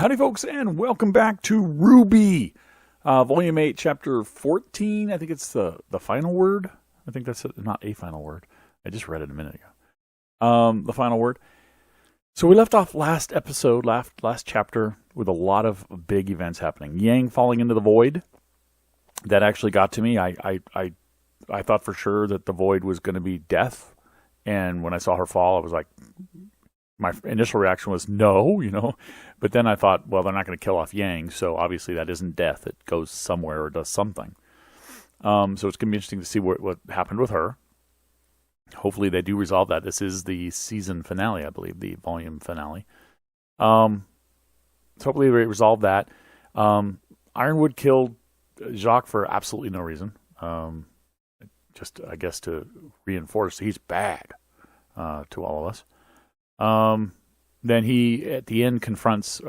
Howdy folks, and welcome back to RWBY, Volume 8, Chapter 14. I think it's the final word. I think that's not a final word. I just read it a minute ago. The final word. So we left off last episode, last chapter, with a lot of big events happening. Yang falling into the void. That actually got to me. I thought for sure that the void was going to be death. And when I saw her fall, I was like, my initial reaction was no, But then I thought, well, they're not going to kill off Yang, so obviously that isn't death. It goes somewhere or does something. So it's going to be interesting to see what happened with her. Hopefully they do resolve that. This is the season finale, I believe, the volume finale. So hopefully they resolve that. Ironwood killed Jacques for absolutely no reason. Just, I guess, to reinforce he's bad to all of us. Then he, at the end, confronts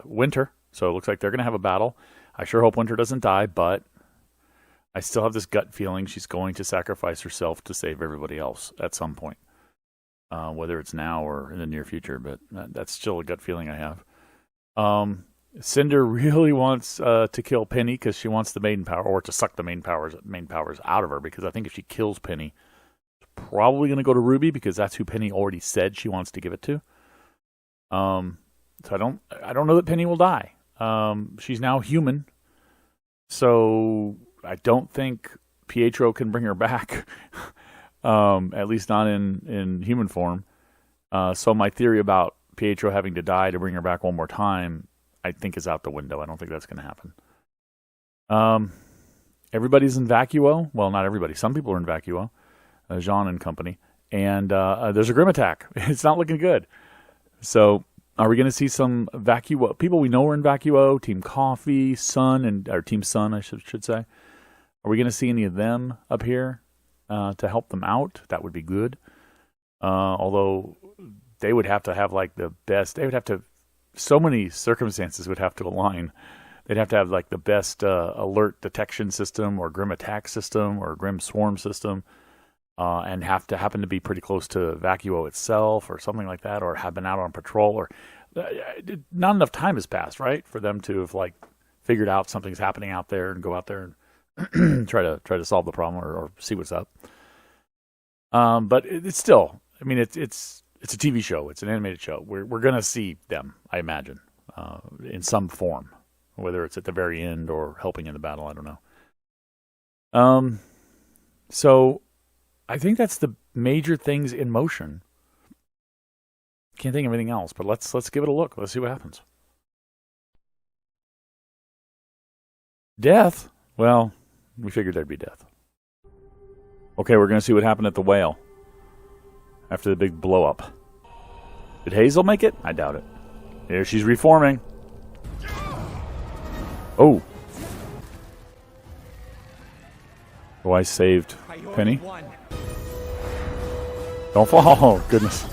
Winter. So it looks like they're going to have a battle. I sure hope Winter doesn't die, but I still have this gut feeling she's going to sacrifice herself to save everybody else at some point. Whether it's now or in the near future, but that's still a gut feeling I have. Cinder really wants to kill Penny because she wants the maiden power, or to suck the main powers out of her, because I think if she kills Penny, probably going to go to RWBY because that's who Penny already said she wants to give it to. So I don't know that Penny will die. She's now human, so I don't think Pietro can bring her back. At least not in human form. So my theory about Pietro having to die to bring her back one more time, I think, is out the window. I don't think that's going to happen. Everybody's in Vacuo. Well, not everybody. Some people are in Vacuo. Jean and company, and there's a Grim attack. It's not looking good. So, are we going to see some Vacuo people we know are in Vacuo? Team Coffee, Sun, or Team Sun, I should say. Are we going to see any of them up here to help them out? That would be good. Although they would have to have like the best. They would have to. So many circumstances would have to align. They'd have to have like the best alert detection system, or Grim attack system, or Grim swarm system. And have to happen to be pretty close to Vacuo itself or something like that, or have been out on patrol, or not enough time has passed, right, for them to have like figured out something's happening out there and go out there and try to solve the problem or see what's up. But it's still, I mean, it's a TV show, it's an animated show. We're gonna see them, I imagine, in some form, whether it's at the very end or helping in the battle. I don't know. So I think that's the major things in motion. Can't think of anything else, but let's give it a look. Let's see what happens. Death? Well, we figured there'd be death. Okay, we're going to see what happened at the whale after the big blow up. Did Hazel make it? I doubt it. Here she's reforming. Oh. Oh, I saved Penny. Don't fall. Oh, goodness.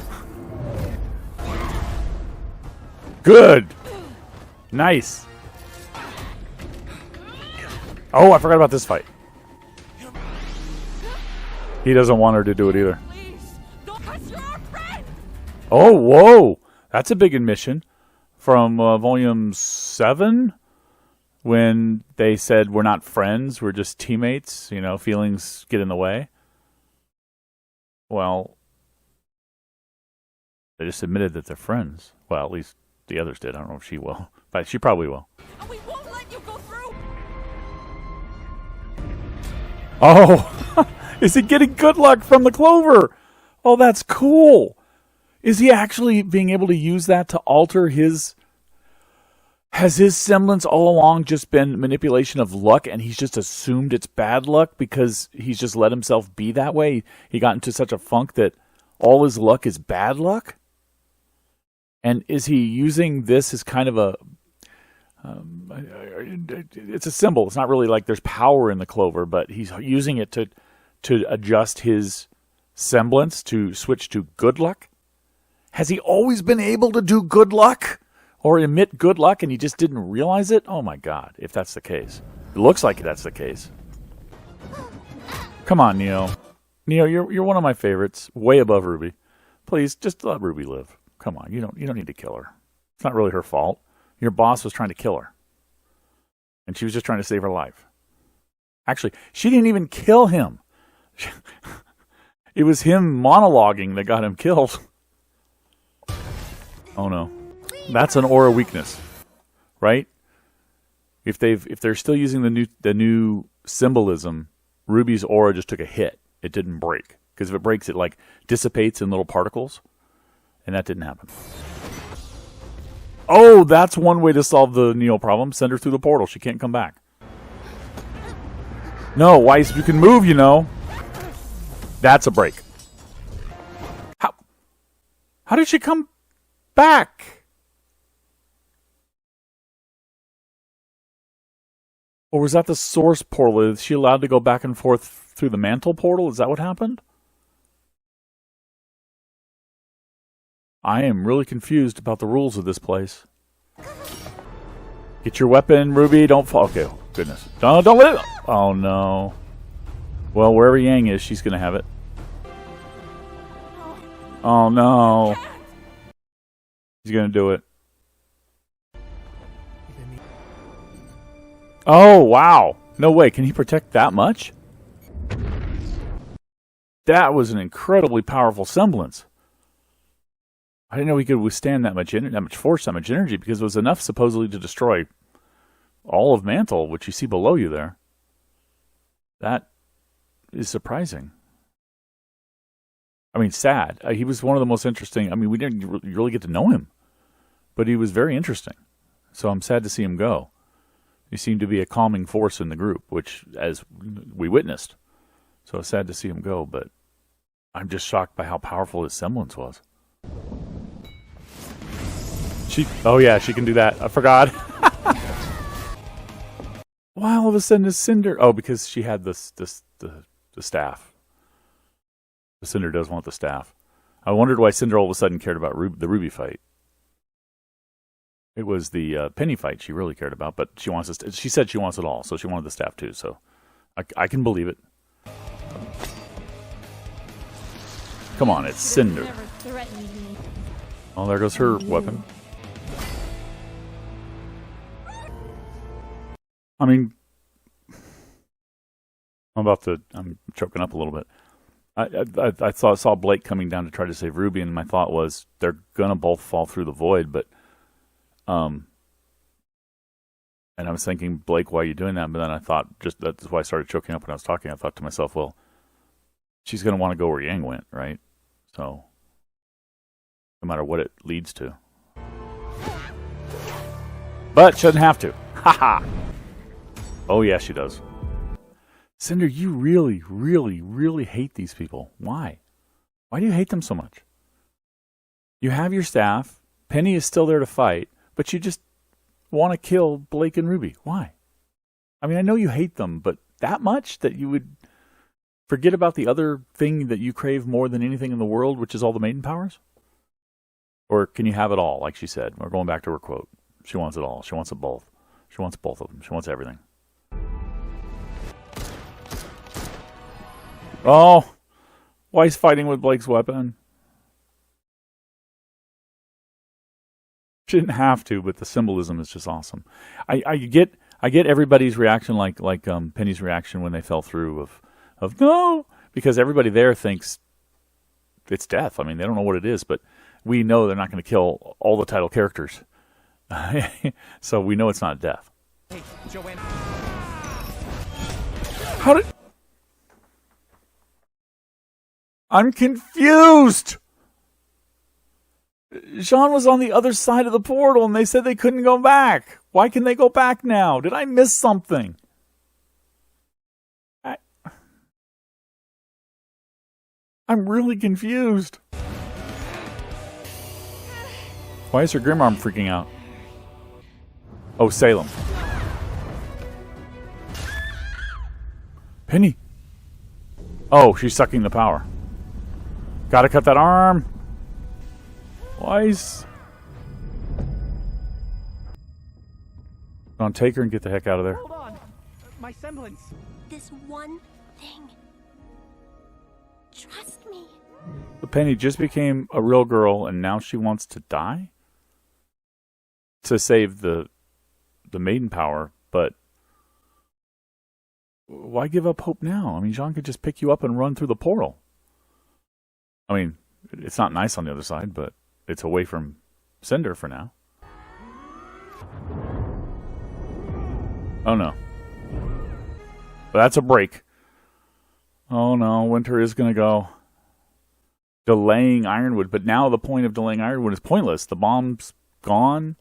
Good. Nice. Oh, I forgot about this fight. He doesn't want her to do it either. Oh, whoa. That's a big admission from Volume 7, when they said we're not friends, we're just teammates. Feelings get in the way. Well, they just admitted that they're friends. Well, at least the others did. I don't know if she will, but she probably will. And we won't let you go through. Oh, is he getting good luck from the clover? Oh, that's cool. Is he actually being able to use that to alter his... Has his semblance all along just been manipulation of luck, and he's just assumed it's bad luck because he's just let himself be that way? He got into such a funk that all his luck is bad luck? And is he using this as kind of a... it's a symbol. It's not really like there's power in the clover, but he's using it to adjust his semblance to switch to good luck? Has he always been able to do good luck? Or emit good luck and he just didn't realize it? Oh my God, if that's the case. It looks like that's the case. Come on, Neo. Neo, you're one of my favorites. Way above RWBY. Please, just let RWBY live. Come on, you don't need to kill her. It's not really her fault. Your boss was trying to kill her. And she was just trying to save her life. Actually, she didn't even kill him. It was him monologuing that got him killed. Oh no. That's an aura weakness. Right? If they're still using the new symbolism, Ruby's aura just took a hit. It didn't break. Because if it breaks, it like dissipates in little particles. And that didn't happen. Oh, that's one way to solve the Neo problem. Send her through the portal. She can't come back. No, Weiss, you can move, you know. That's a break. How did she come back? Or was that the source portal? Is she allowed to go back and forth through the mantle portal? Is that what happened? I am really confused about the rules of this place. Get your weapon, Ruby. Don't fall. Okay, oh, goodness. Don't let it. Oh, no. Well, wherever Yang is, she's going to have it. Oh, no. He's going to do it. Oh, wow. No way. Can he protect that much? That was an incredibly powerful semblance. I didn't know he could withstand that much force, that much energy, because it was enough supposedly to destroy all of Mantle, which you see below you there. That is surprising. I mean, sad. He was one of the most interesting. I mean, we didn't really get to know him, but he was very interesting. So I'm sad to see him go. He seemed to be a calming force in the group, which, as we witnessed. So it's sad to see him go, but I'm just shocked by how powerful his semblance was. Oh yeah, she can do that. I forgot. Why all of a sudden is Cinder? Oh, because she had the staff. The Cinder does want the staff. I wondered why Cinder all of a sudden cared about the RWBY fight. It was the Penny fight she really cared about, but she wants this. She said she wants it all, so she wanted the staff too. So I can believe it. Come on, it's Cinder. Oh, there goes her weapon. I mean, I'm choking up a little bit. I saw Blake coming down to try to save Ruby, and my thought was they're gonna both fall through the void. But, and I was thinking, Blake, why are you doing that? But then I thought, that's why I started choking up when I was talking. I thought to myself, well, she's gonna want to go where Yang went, right? So, no matter what it leads to, but shouldn't have to. Haha. Oh yeah, she does. Cinder, you really, really, really hate these people. Why? Why do you hate them so much? You have your staff. Penny is still there to fight, but you just want to kill Blake and Ruby. Why? I mean, I know you hate them, but that much that you would forget about the other thing that you crave more than anything in the world, which is all the maiden powers? Or can you have it all, like she said? We're going back to her quote. She wants it all. She wants it both. She wants both of them. She wants everything. Oh, why he's fighting with Blake's weapon? She didn't have to, but the symbolism is just awesome. I get everybody's reaction, like Penny's reaction when they fell through of no, because everybody there thinks it's death. I mean, they don't know what it is, but we know they're not going to kill all the title characters, so we know it's not death. Hey, Joanne. How did? I'm confused! Jean was on the other side of the portal and they said they couldn't go back. Why can they go back now? Did I miss something? I'm really confused. Why is her Grimarm freaking out? Oh, Salem. Penny. Oh, she's sucking the power. Gotta cut that arm. Weiss. Come on, take her and get the heck out of there. Hold on. My semblance. This one thing. Trust me. The Penny just became a real girl and now she wants to die? to save the maiden power, but why give up hope now? I mean, Jean could just pick you up and run through the portal. I mean, it's not nice on the other side, but it's away from Cinder for now. Oh no. But that's a break. Oh no, Winter is going to go. Delaying Ironwood, but now the point of delaying Ironwood is pointless. The bomb's gone.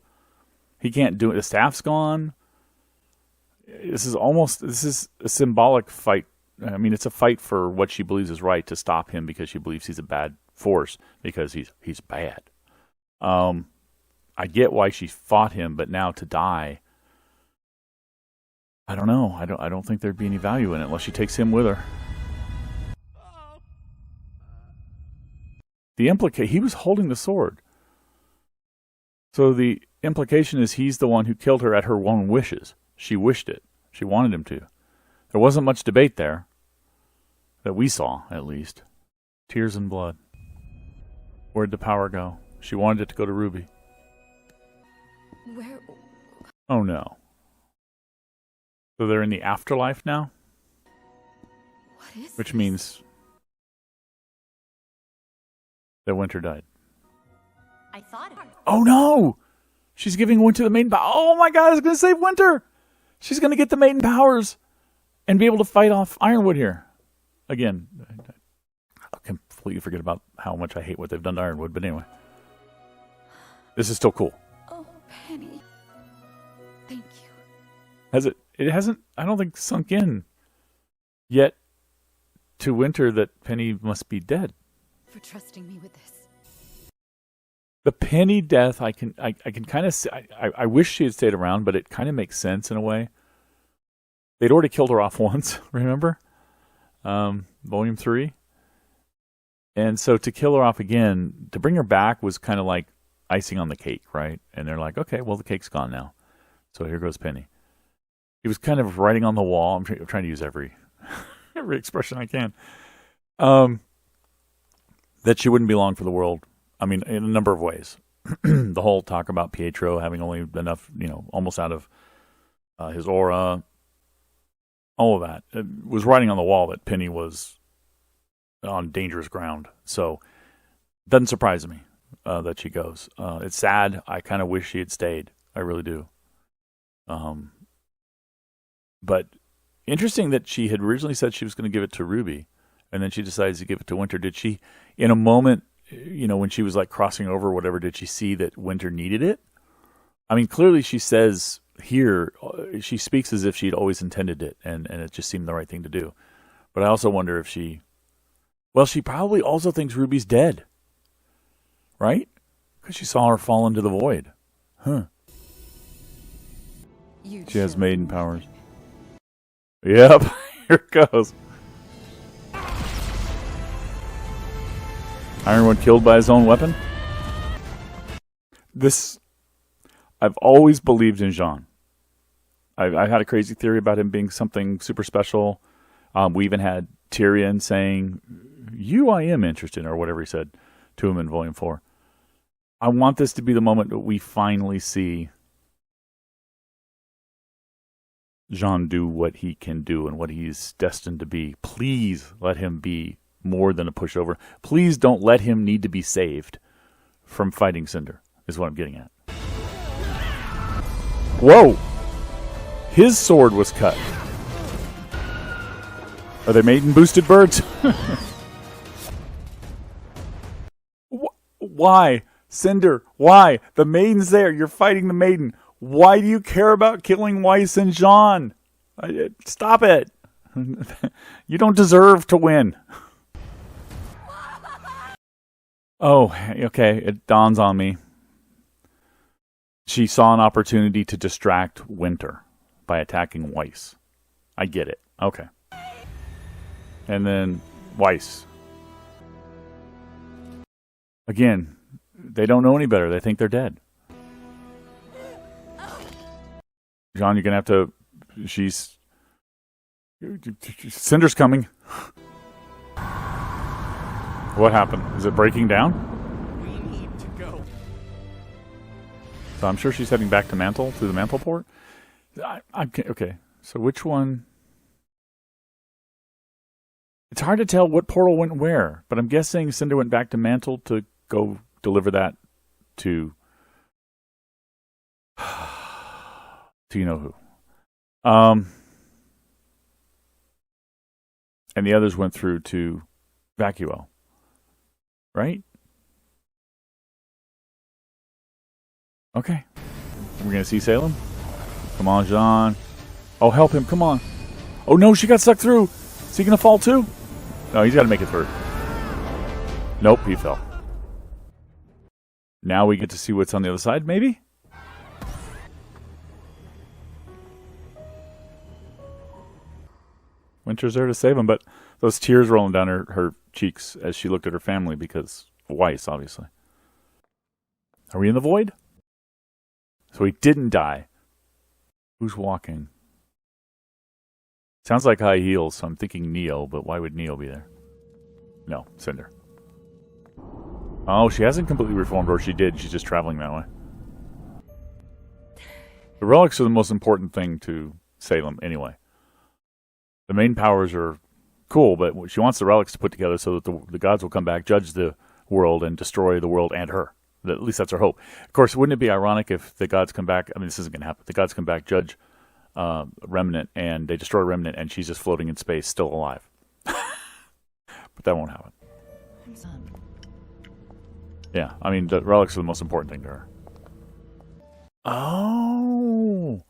He can't do it. The staff's gone. This is a symbolic fight. I mean, it's a fight for what she believes is right to stop him because she believes he's a bad force because he's bad. I get why she fought him, but now to die, I don't know. I don't think there'd be any value in it unless she takes him with her. He was holding the sword. So the implication is he's the one who killed her at her own wishes. She wished it. She wanted him to. There wasn't much debate there. That we saw, at least. Tears and blood. Where'd the power go? She wanted it to go to RWBY. Where? Oh no. So they're in the afterlife now? What is Which this? means that Winter died. I thought it. Oh no! She's giving Winter the maiden power. Oh my god, it's going to save Winter! She's going to get the maiden powers and be able to fight off Ironwood here. Again, I completely forget about how much I hate what they've done to Ironwood, but anyway. This is still cool. Oh, Penny. Thank you. Has it? It hasn't, I don't think, sunk in yet to Winter that Penny must be dead. For trusting me with this. The Penny death, I can kind of see. I wish she had stayed around, but it kind of makes sense in a way. They'd already killed her off once, remember? Volume 3. And so to kill her off again, to bring her back was kind of like icing on the cake, right? And they're like, okay, well, the cake's gone now. So here goes Penny. He was kind of writing on the wall. I'm trying to use every expression I can. That she wouldn't be long for the world. I mean, in a number of ways. The whole talk about Pietro having only enough, almost out of his aura. All of that. It was writing on the wall that Penny was on dangerous ground. So, doesn't surprise me that she goes. It's sad. I kind of wish she had stayed. I really do. But interesting that she had originally said she was going to give it to RWBY, and then she decides to give it to Winter. Did she, in a moment, when she was like crossing over or whatever, did she see that Winter needed it? I mean, clearly she says here, she speaks as if she'd always intended it, and it just seemed the right thing to do. But I also wonder if she probably also thinks Ruby's dead. Right? Because she saw her fall into the void. Huh. She has maiden powers. Yep, here it goes. Ironwood killed by his own weapon? I've always believed in Jean. I had a crazy theory about him being something super special. We even had Tyrion saying, I am interested, or whatever he said to him in Volume 4. I want this to be the moment that we finally see Jean do what he can do and what he's destined to be. Please let him be more than a pushover. Please don't let him need to be saved from fighting Cinder, is what I'm getting at. Whoa! His sword was cut. Are they maiden boosted birds? Why? Cinder, why? The maiden's there. You're fighting the maiden. Why do you care about killing Weiss and Jean? Stop it. You don't deserve to win. Oh, okay. It dawns on me. She saw an opportunity to distract Winter by attacking Weiss. I get it. Okay. And then Weiss. Again, they don't know any better. They think they're dead. John, you're going to have to... Cinder's coming. What happened? Is it breaking down? We need to go. So I'm sure she's heading back to Mantle, through the Mantle port. Okay, so which one? It's hard to tell what portal went where, but I'm guessing Cinder went back to Mantle to go deliver that to you know who. And the others went through to Vacuo, right? Okay. We're going to see Salem. Come on, Jean. Oh, help him. Come on. Oh, no, she got sucked through. Is he going to fall too? No, he's got to make it through. Nope, he fell. Now we get to see what's on the other side, maybe? Winter's there to save him, but those tears rolling down her cheeks as she looked at her family because Weiss, obviously. Are we in the void? So he didn't die. Who's walking? Sounds like high heels, so I'm thinking Neo, but why would Neo be there? No, Cinder. Oh, she hasn't completely reformed, or she did. She's just traveling that way. The relics are the most important thing to Salem, anyway. The main powers are cool, but she wants the relics to put together so that the gods will come back, judge the world, and destroy the world and her. At least that's her hope. Of course, wouldn't it be ironic if the gods come back? I mean, this isn't going to happen. The gods come back, judge Remnant, and they destroy Remnant, and she's just floating in space, still alive. But that won't happen. Yeah, I mean, the relics are the most important thing to her. Oh,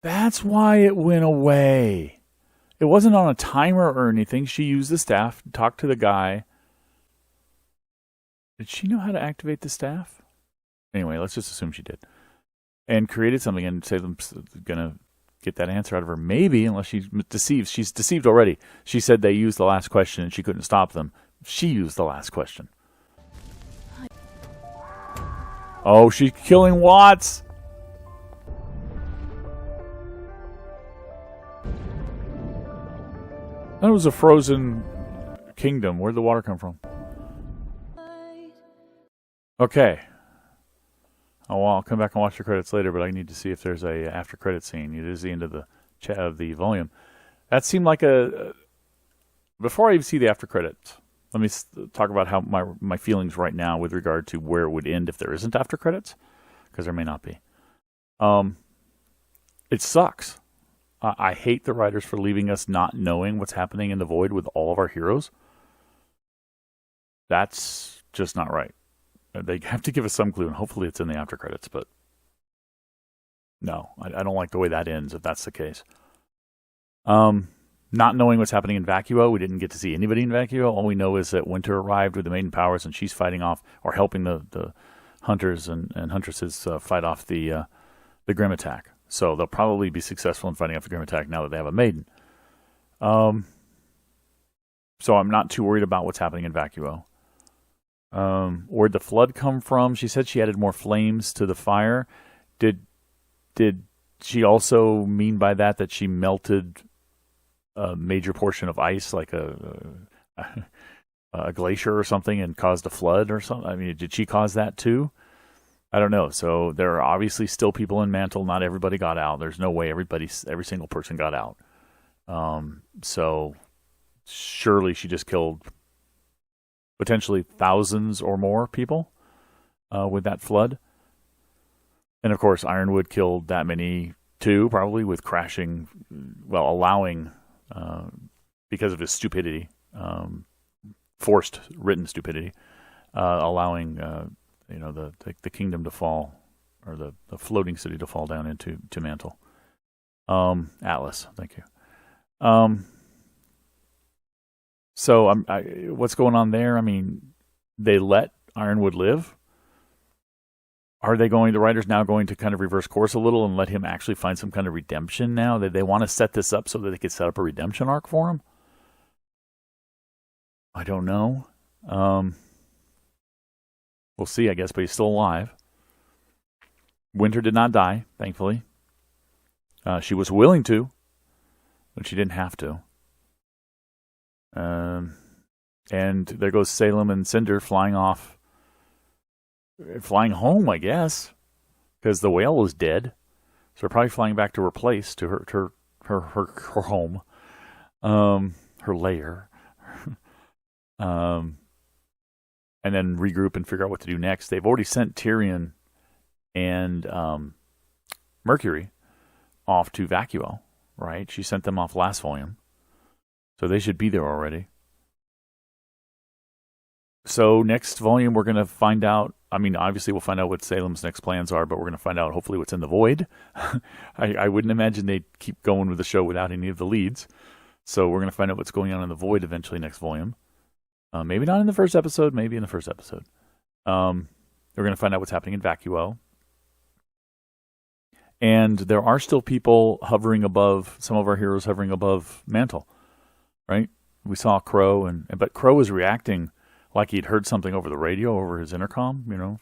that's why it went away. It wasn't on a timer or anything. She used the staff, talked to the guy. Did she know how to activate the staff? Anyway, let's just assume she did. And created something, and Salem's going to get that answer out of her. Maybe, unless she deceives. She's deceived already. She said they used the last question and she couldn't stop them. She used the last question. Oh, she's killing Watts. That was a frozen kingdom. Where'd the water come from? Okay. Oh, well, I'll come back and watch the credits later, but I need to see if there's a after credit scene. It is the end of the volume. That seemed like a... Before I even see the after credits, let me talk about how my feelings right now with regard to where it would end if there isn't after credits, because there may not be. It sucks. I hate the writers for leaving us not knowing what's happening in the void with all of our heroes. That's just not right. They have to give us some clue, and hopefully it's in the after credits, but no, I don't like the way that ends if that's the case. Not knowing what's happening in Vacuo, we didn't get to see anybody in Vacuo. All we know is that Winter arrived with the Maiden Powers, and she's fighting off, or helping the hunters and huntresses fight off the Grim Attack. So they'll probably be successful in fighting off the Grim Attack now that they have a Maiden. So I'm not too worried about what's happening in Vacuo. Where'd the flood come from? She said she added more flames to the fire. Did she also mean by that she melted a major portion of ice, like a glacier or something, and caused a flood or something? I mean, did she cause that too? I don't know. So there are obviously still people in Mantle. Not everybody got out. There's no way every single person got out. So surely she just killed potentially thousands or more people with that flood. And of course, Ironwood killed that many too, probably with crashing, allowing, because of his stupidity, forced written stupidity, allowing the kingdom to fall, or the floating city to fall down into Mantle. Atlas, thank you. So what's going on there? I mean, they let Ironwood live. Are the writers now going to kind of reverse course a little and let him actually find some kind of redemption now? That they want to set this up so that they could set up a redemption arc for him? I don't know. We'll see, I guess, but he's still alive. Winter did not die, thankfully. She was willing to, but she didn't have to. And there goes Salem and Cinder flying home, I guess. because the whale was dead. So they're probably flying back to her place, to her home, her lair, and then regroup and figure out what to do next. They've already sent Tyrion and Mercury off to Vacuo, right? She sent them off last volume, so they should be there already. So next volume, we're going to find out. I mean, obviously, we'll find out what Salem's next plans are, but we're going to find out, hopefully, what's in the void. I wouldn't imagine they'd keep going with the show without any of the leads. So we're going to find out what's going on in the void eventually next volume. Maybe not in the first episode, maybe in the first episode. We're going to find out what's happening in Vacuo. And there are still people hovering above, some of our heroes hovering above Mantle, right? We saw Crow, but Crow was reacting like he'd heard something over the radio, over his intercom, you know.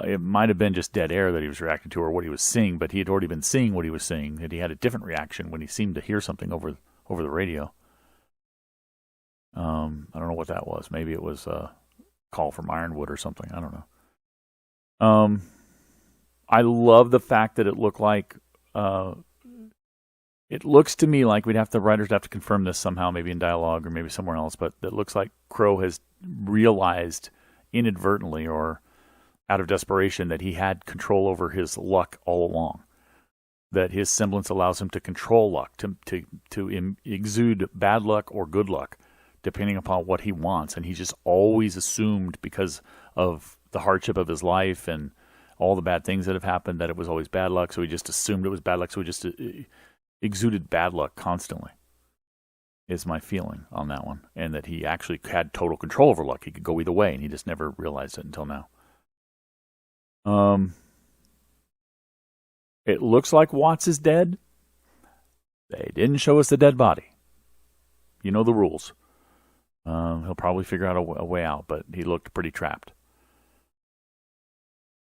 It might have been just dead air that he was reacting to or what he was seeing, but he had already been seeing what he was seeing, and he had a different reaction when he seemed to hear something over the radio. I don't know what that was. Maybe it was a call from Ironwood or something. I don't know. I love the fact that it looked like... It looks to me like the writers have to confirm this somehow, maybe in dialogue or maybe somewhere else, but it looks like Crow has realized inadvertently or out of desperation that he had control over his luck all along. That his semblance allows him to control luck, to exude bad luck or good luck, depending upon what he wants. And he's just always assumed, because of the hardship of his life and all the bad things that have happened, that it was always bad luck. So he just assumed it was bad luck. So he just exuded bad luck constantly, is my feeling on that one. And that he actually had total control over luck. He could go either way, and he just never realized it until now. It looks like Watts is dead. They didn't show us the dead body. You know the rules. He'll probably figure out a way out, but he looked pretty trapped.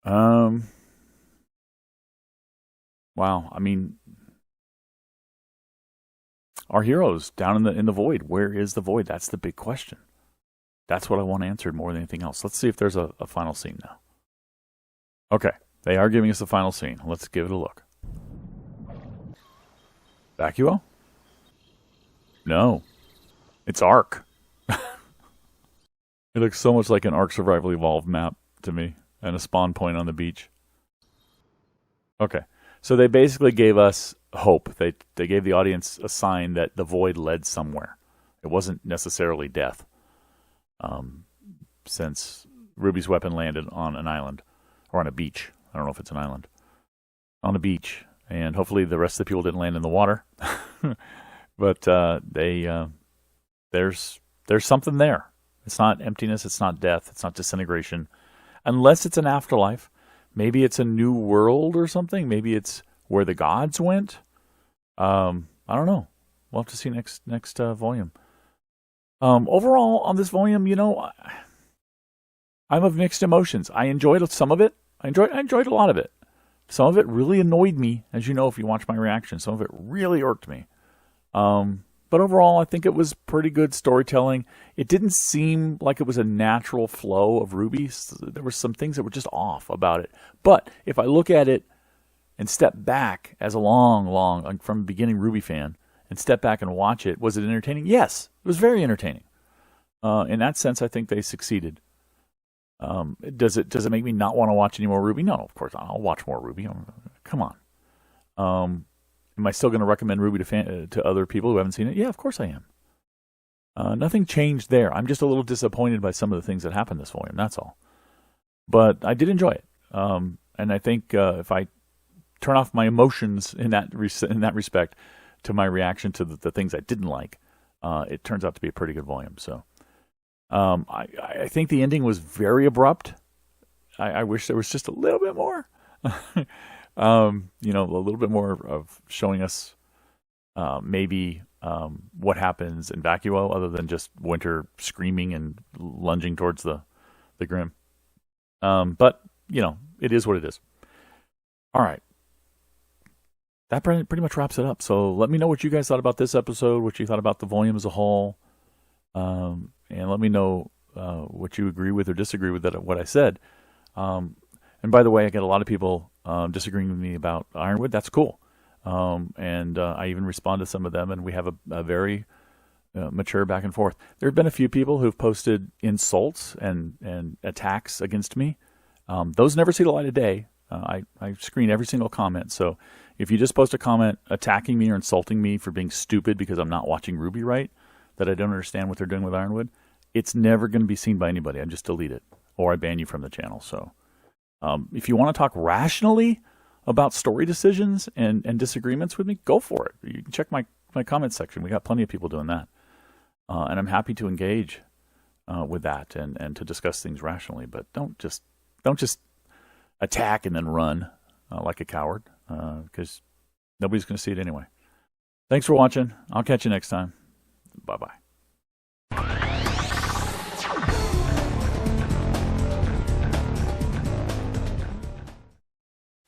Wow, I mean, our heroes down in the void. Where is the void? That's the big question. That's what I want answered more than anything else. Let's see if there's a final scene now. Okay, they are giving us the final scene. Let's give it a look. Vacuo? No. It's Ark. It looks so much like an Ark Survival Evolved map to me, and a spawn point on the beach. Okay, so they basically gave us hope. They gave the audience a sign that the void led somewhere. It wasn't necessarily death, since Ruby's weapon landed on an island, or on a beach. I don't know if it's an island. On a beach, and hopefully the rest of the people didn't land in the water. But there's something there. It's not emptiness, it's not death, it's not disintegration. Unless it's an afterlife. Maybe it's a new world or something. Maybe it's where the gods went. I don't know. We'll have to see next volume. Overall, on this volume, you know, I'm of mixed emotions. I enjoyed some of it. I enjoyed a lot of it. Some of it really annoyed me, as you know if you watch my reaction. Some of it really irked me. But overall, I think it was pretty good storytelling. It didn't seem like it was a natural flow of RWBY. There were some things that were just off about it. But if I look at it and step back as a long, from the beginning RWBY fan, and step back and watch it, was it entertaining? Yes, it was very entertaining. In that sense, I think they succeeded. Does it make me not want to watch any more RWBY? No, of course not. I'll watch more RWBY. Come on. Am I still going to recommend RWBY to other people who haven't seen it? Yeah, of course I am. Nothing changed there. I'm just a little disappointed by some of the things that happened this volume. That's all. But I did enjoy it. And I think if I turn off my emotions in that respect to my reaction to the things I didn't like, it turns out to be a pretty good volume. So I think the ending was very abrupt. I wish there was just a little bit more. You know, a little bit more of showing us maybe what happens in Vacuo, other than just Winter screaming and lunging towards the Grim. But, you know, it is what it is. All right. That pretty much wraps it up. So let me know what you guys thought about this episode, what you thought about the volume as a whole, and let me know what you agree with or disagree with what I said. And by the way, I get a lot of people disagreeing with me about Ironwood. That's cool. And I even respond to some of them, and we have a very mature back and forth. There have been a few people who've posted insults and attacks against me. Those never see the light of day. I screen every single comment. So if you just post a comment attacking me or insulting me for being stupid because I'm not watching RWBY right, that I don't understand what they're doing with Ironwood, it's never going to be seen by anybody. I just delete it or I ban you from the channel. So if you want to talk rationally about story decisions and disagreements with me, go for it. You can check my comment section. We got plenty of people doing that. And I'm happy to engage with that and to discuss things rationally. But don't just attack and then run like a coward, because nobody's going to see it anyway. Thanks for watching. I'll catch you next time. Bye-bye.